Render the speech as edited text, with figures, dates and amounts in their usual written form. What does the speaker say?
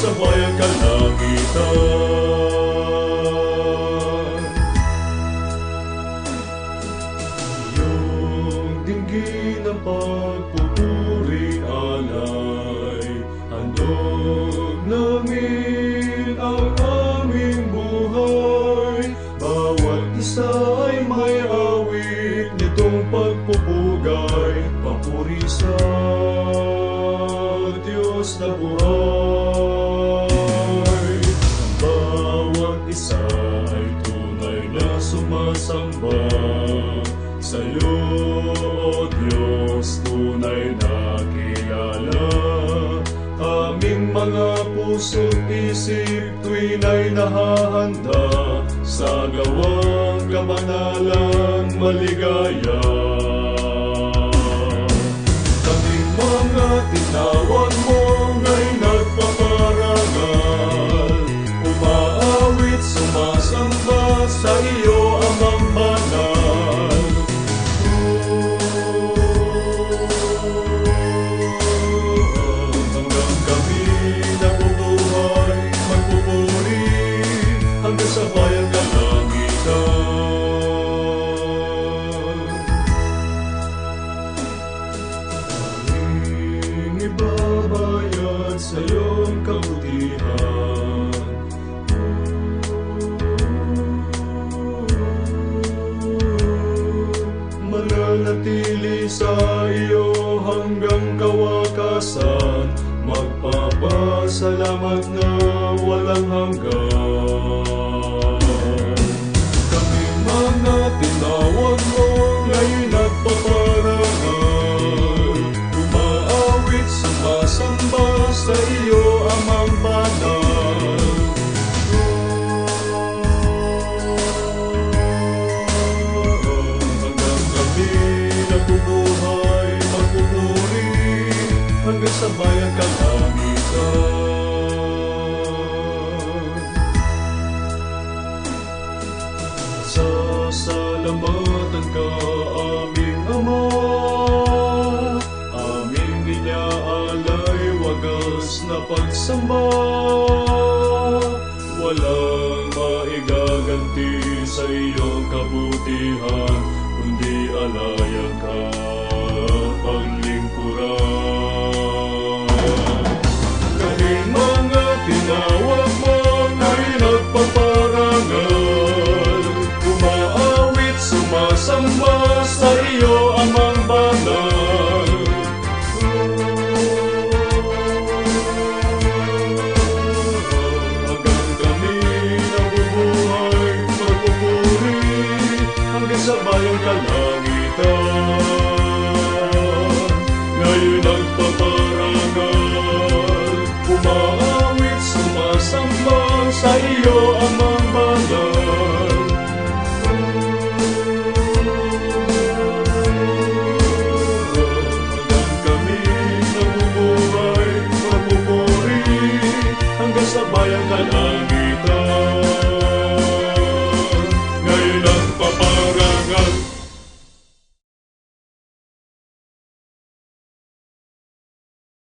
sa bayang kalangitan. Iyong dinggin ang pagpupuri alay, handog namin ang aming buhay. Bawat isa ay may awit nitong pagpupugay, papuri sa Diyos na buhay. Ang bawat isa ay tunay na sumasamba sa'yo, O Diyos, tunay na kilala. Aming mga puso't isip tuwin ay nahahanda sa gawang kamanalang maligaya. Kaming mga tinawag mo nga'y nagpaparangal, umaawit, sumasamba sa iyo, Amang banal. Hanggang kami nabubuhay, magpupuri hanggang sa bayang kalangitan. Aming ibabayad sa iyong kabutihan, mananatili sa iyo hanggang kawakasan, magpapasalamat na walang hanggan. Kami mga tinawag mo nga'y nagpaparangal, umaawit, sumasamba sa iyo, Amang banal. Hanggang kami nabubuhay, magpupuri hanggang sa bayang kalangitan. Sasalamatan ka, aming Ama, aming inyaalay wagas na pagsamba. Walang maigaganti sa iyong kabutihan, kundi alayan ka paglingkuran. Kaming mga tinawag mo nga'y nagpaparangal, umaawit, sumasamba sa iyo, Amang banal. Hanggang kami nabubuhay, magpupuri hanggang sa bayang kalangitan. Ngayon nagpaparangal, umaawit, sumasamba sa iyo, Amang banal. Hanggang kami nabubuhay, magpupuri hanggang sa bayang kalangitan.